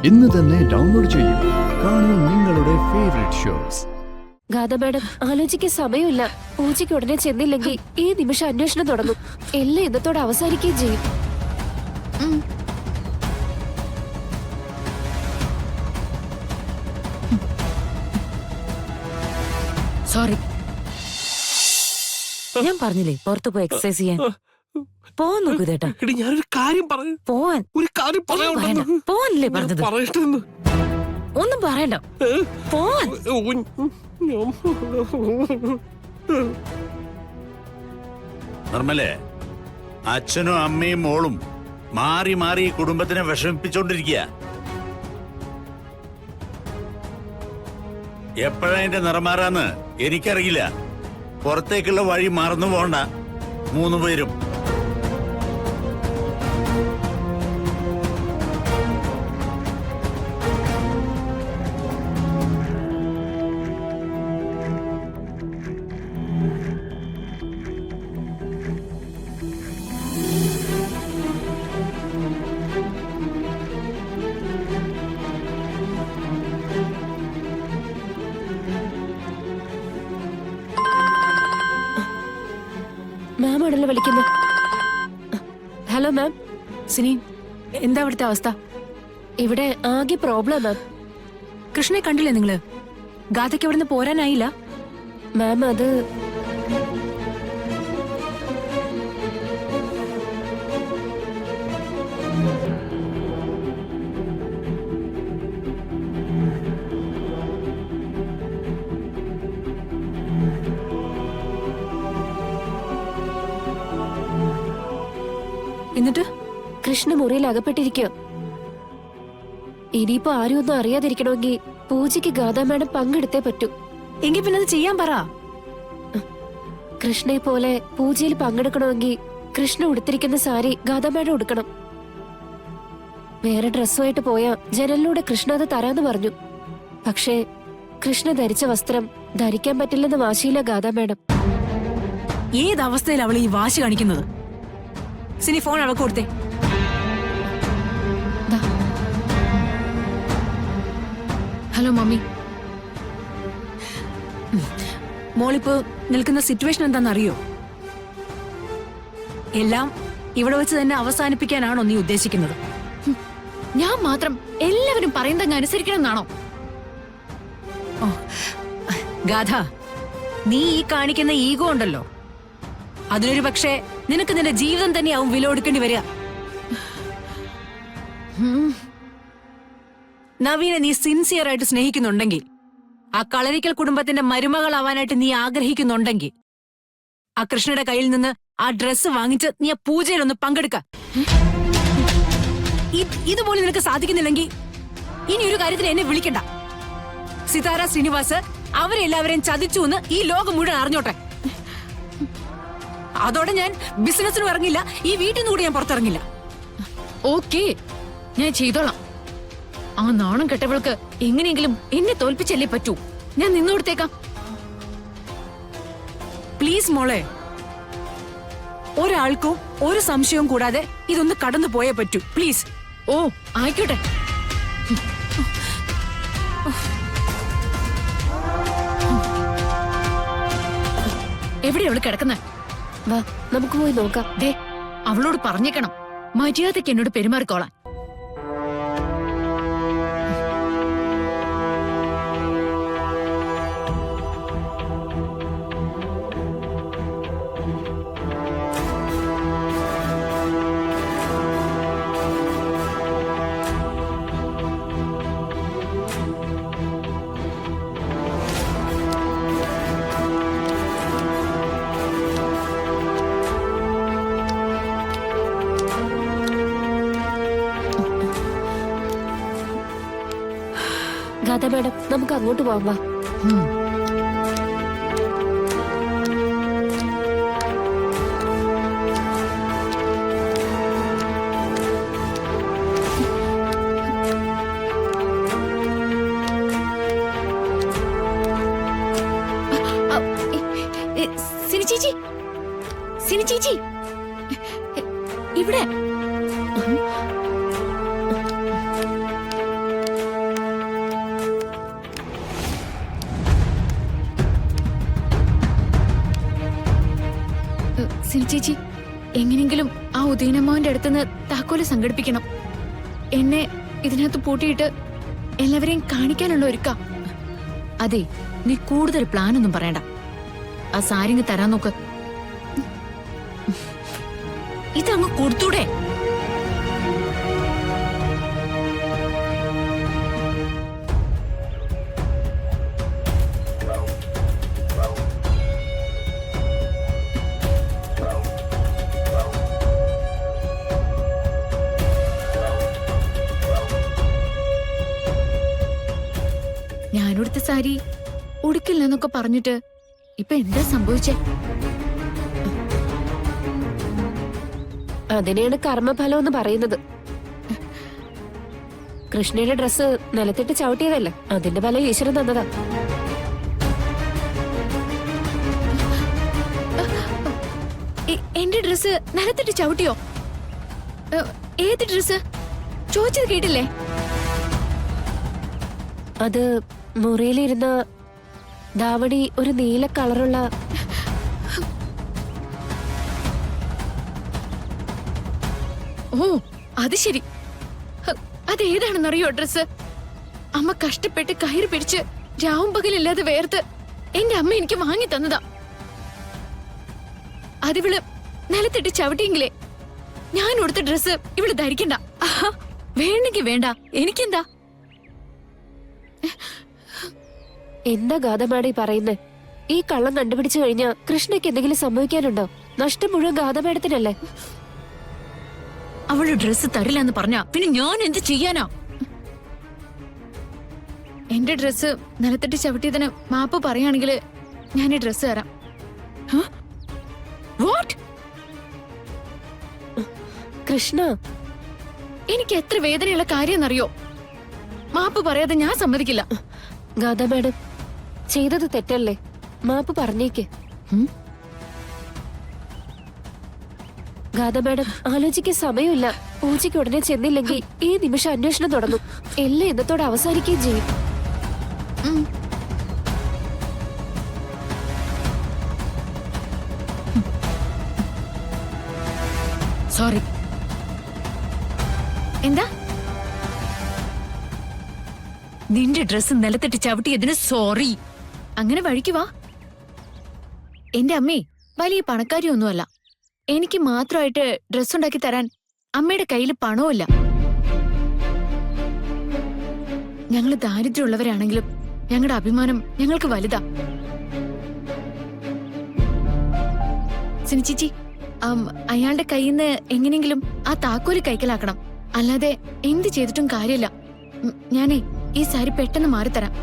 ഇന്ന് തന്നെ ഡൗൺലോഡ് ചെയ്യൂ. കാണൂ നിങ്ങളുടെ ഫേവറേറ്റ് ഷോസ്. ഗാഥ മാഡം, ആലോചിക്കാൻ സമയമില്ല. പൂജയ്ക്ക് ഉടനെ ചെന്നില്ലെങ്കിൽ ഈ നിമിഷം അന്വേഷണം തുടങ്ങും. എല്ലാം ഇന്നത്തോടെ അവസാനിക്കുകയും ചെയ്യും. സോറി, ഞാൻ പറഞ്ഞില്ലേ പുറത്തു പോയി എക്സസൈസ് ചെയ്യാൻ. പോവാൻ നോക്കൂ ചേട്ടാ. ഞാനൊരു കാര്യം പറഞ്ഞു. പോവാൻ ഒരു കാര്യം പോവാനല്ലേ പറഞ്ഞത്? ഒന്നും പറയണ്ട, പോവാൻ. നിർമ്മലേ, അച്ഛനും അമ്മയും മോളും മാറി മാറി ഈ കുടുംബത്തിനെ വിഷമിപ്പിച്ചോണ്ടിരിക്കുക. എപ്പോഴാ എന്റെ നിറം മാറാന്ന് എനിക്കറിയില്ല. പുറത്തേക്കുള്ള വഴി മറന്നു പോണ്ട മൂന്നുപേരും. മാം ആണല്ലോ വിളിക്കുന്നത്. Hello ma'am. സിനി, എന്താ അവിടുത്തെ അവസ്ഥ? ഇവിടെ ആകെ പ്രോബ്ലം മാം. കൃഷ്ണനെ കണ്ടില്ലേ നിങ്ങള്? ഗാഥയ്ക്ക് അവിടുന്ന് പോരാനായില്ല. മാം അത് എന്നിട്ട് കൃഷ്ണ മുറിയിൽ അകപ്പെട്ടിരിക്കുക. ഇനിയിപ്പോ ആരും ഒന്നും അറിയാതിരിക്കണമെങ്കിൽ പൂജയ്ക്ക് ഗാഥാ മാഡം പങ്കെടുത്തേ പറ്റൂ. എങ്കിൽ പിന്നെ അത് ചെയ്യാൻ പറ. കൃഷ്ണയെ പോലെ പൂജയിൽ പങ്കെടുക്കണമെങ്കിൽ കൃഷ്ണ ഉടുത്തിരിക്കുന്ന സാരി ഗാഥാ മാഡം ഉടുക്കണം. വേറെ ഡ്രസ്സുമായിട്ട് പോയാ ജനലിലൂടെ കൃഷ്ണ അത് തരാന്ന് പറഞ്ഞു. പക്ഷേ കൃഷ്ണ ധരിച്ച വസ്ത്രം ധരിക്കാൻ പറ്റില്ലെന്ന് വാശിയില്ല ഗാഥാ മാഡം. ഏത് അവസ്ഥയിൽ അവൾ ഈ വാശി കാണിക്കുന്നത്? സിനി, ഫോൺ അവൾക്ക് കൊടുത്തേ. Hello mummy. മോളിപ്പോ നിൽക്കുന്ന സിറ്റുവേഷൻ എന്താണെന്ന് അറിയോ? എല്ലാം ഇവിടെ വെച്ച് തന്നെ അവസാനിപ്പിക്കാനാണോ നീ ഉദ്ദേശിക്കുന്നത്? ഞാൻ മാത്രം എല്ലാവരും പറയുന്നതങ്ങ് അനുസരിക്കണം എന്നാണോ? ഓ ഗാഥ, നീ ഈ കാണിക്കുന്ന ഈഗോ ഉണ്ടല്ലോ, അതിനൊരു പക്ഷേ നിനക്ക് നിന്റെ ജീവിതം തന്നെയാവും വില കൊടുക്കേണ്ടി വരിക. നവീനെ നീ സിൻസിയർ ആയിട്ട് സ്നേഹിക്കുന്നുണ്ടെങ്കിൽ, ആ കളരിക്കൽ കുടുംബത്തിന്റെ മരുമകളാവാനായിട്ട് നീ ആഗ്രഹിക്കുന്നുണ്ടെങ്കിൽ, ആ കൃഷ്ണയുടെ കയ്യിൽ നിന്ന് ആ ഡ്രസ്സ് വാങ്ങിച്ച് നീ ആ പൂജയിലൊന്ന് പങ്കെടുക്ക. ഇതുപോലെ നിനക്ക് സാധിക്കുന്നില്ലെങ്കിൽ ഇനി ഒരു കാര്യത്തിന് എന്നെ വിളിക്കണ്ട. സിതാര ശ്രീനിവാസ് അവരെല്ലാവരെയും ചതിച്ചു എന്ന് ഈ ലോകം മുഴുവൻ അറിഞ്ഞോട്ടെ. അതോടെ ഞാൻ ബിസിനസ്സിനും ഇറങ്ങില്ല, ഈ വീട്ടിൽ നിന്ന് കൂടി ഞാൻ പുറത്തിറങ്ങില്ല. ഓക്കേ, ഞാൻ ചെയ്തോളാം. ആ നാണം കെട്ടവൾക്ക് എങ്ങനെയെങ്കിലും എന്നെ തോൽപ്പിച്ചല്ലേ പറ്റൂ. ഞാൻ നിന്നു കൊടുത്തേക്കാം. പ്ലീസ് മോളെ, ഒരാൾക്കും ഒരു സംശയവും കൂടാതെ ഇതൊന്ന് കടന്നു പോയേ പറ്റൂ. പ്ലീസ്. ഓ ആയിക്കോട്ടെ. എവിടെയാ അവള് കിടക്കുന്നത്? വാ, നമുക്ക് പോയി നോക്കാം. ദേ, അവളോട് പറഞ്ഞേക്കണം മര്യാദയ്ക്ക് എന്നോട് പെരുമാറിക്കോളാൻ. ഗാഥാ മാഡം, നമുക്ക് അങ്ങോട്ട് പോവാം. സിനി ചേച്ചി, സിനി ചേച്ചി, ഇവിടെ ചേച്ചി, എങ്ങനെങ്കിലും ആ ഉദയനമ്മാവന്റെ അടുത്തുനിന്ന് താക്കോല് സംഘടിപ്പിക്കണം. എന്നെ ഇതിനകത്ത് പൂട്ടിയിട്ട് എല്ലാവരെയും കാണിക്കാനുള്ള ഒരുക്ക. അതെ, നീ കൂടുതൽ പ്ലാൻ ഒന്നും പറയണ്ട. ആ സാരിങ് തരാൻ നോക്ക്. ഇതങ്ങ് കൊടുത്തൂടെ? ഞാനൊടുത്ത സാരി ഉടുക്കില്ലെന്നൊക്കെ പറഞ്ഞിട്ട് ഇപ്പൊ എന്താ സംഭവിച്ചേ? അതിനെയാണ് കർമ്മഫലം എന്ന് പറയുന്നത്. കൃഷ്ണയുടെ ഡ്രസ്സ് നിലത്തിട്ട് ചവിട്ടിയതല്ലേ, അതിന്റെ ഫലം ഈശ്വരൻ തന്നതാ. എന്റെ ഡ്രസ്സ് നിലത്തിട്ട് ചവിട്ടിയോ? ഏത് ഡ്രസ്സ്? ചോദിച്ചത് കേട്ടില്ലേ? അത് മുറിയിലിരുന്ന ധാവണി ഒരു നീല കളറുള്ള. ഓ, അത് ശരി. അതേതാണെന്നറിയോ ഡ്രസ്സ്? അമ്മ കഷ്ടപ്പെട്ട് കയറി പിടിച്ച് രാവും പകലില്ലാതെ വേർത്ത് എന്റെ അമ്മ എനിക്ക് വാങ്ങി തന്നതാ. അതിവള് നിലത്തിട്ട് ചവിട്ടിയെങ്കിലേ ഞാൻ കൊടുത്ത ഡ്രസ്സ് ഇവള് ധരിക്കണ്ട. വേണ്ടെങ്കി വേണ്ട, എനിക്കെന്താ? എന്താ ഗാഥമാടി പറയുന്നേ? ഈ കള്ളം കണ്ടുപിടിച്ചു കഴിഞ്ഞാ കൃഷ്ണയ്ക്ക് എന്തെങ്കിലും സംഭവിക്കാനുണ്ടോ? നഷ്ടം മുഴുവൻ ഗാഥമേടത്തിനല്ലേ. അവള് ഡ്രസ്സ് തരില്ലെന്ന് പറഞ്ഞാ പിന്നെ ഞാൻ എന്ത് ചെയ്യാനാ? എന്റെ ഡ്രസ്സ് നിലത്തിട്ട് ചവിട്ടിയതിന് മാപ്പ് പറയുകയാണെങ്കിൽ ഞാൻ ഈ ഡ്രസ്സ് തരാം. വാട്ട്? കൃഷ്ണ, എനിക്ക് എത്ര വേദനയുള്ള കാര്യമെന്നറിയോ? മാപ്പ് പറയാതെ ഞാൻ സമ്മതിക്കില്ല. ഗാഥ മാഡം, ചെയ്തത് തെറ്റല്ലേ, മാപ്പ് പറഞ്ഞേക്ക്. ഗാഥ മാഡം, ആലോചിക്കാൻ സമയമില്ല. പൂജയ്ക്ക് ഉടനെ ചെന്നില്ലെങ്കിൽ ഈ നിമിഷം അന്വേഷണം തുടങ്ങും. എല്ലാം ഇന്നത്തോടെ അവസാനിക്കുകയും ചെയ്യും. സോറി. എന്താ? നിന്റെ ഡ്രസ്സ് നിലത്തിട്ട് ചവിട്ടിയതിന് സോറി. അങ്ങനെ വഴിക്ക് വാ. എന്റെ അമ്മേ വലിയ പണക്കാരിയൊന്നുമല്ല. എനിക്ക് മാത്രമായിട്ട് ഡ്രസ് ഉണ്ടാക്കി തരാൻ അമ്മയുടെ കയ്യിൽ പണവുമില്ല. ഞങ്ങള് ദാരിദ്ര്യമുള്ളവരാണെങ്കിലും ഞങ്ങളുടെ അഭിമാനം ഞങ്ങൾക്ക് വലുതാ. സിനിച്ചേച്ചി, അയാളുടെ കയ്യിൽ നിന്ന് എങ്ങനെയെങ്കിലും ആ താക്കോല് കൈക്കലാക്കണം. അല്ലാതെ എന്ത് ചെയ്തിട്ടും കാര്യമില്ല. ഞാനേ ഈ സാരി പെട്ടെന്ന് മാറിത്തരാം.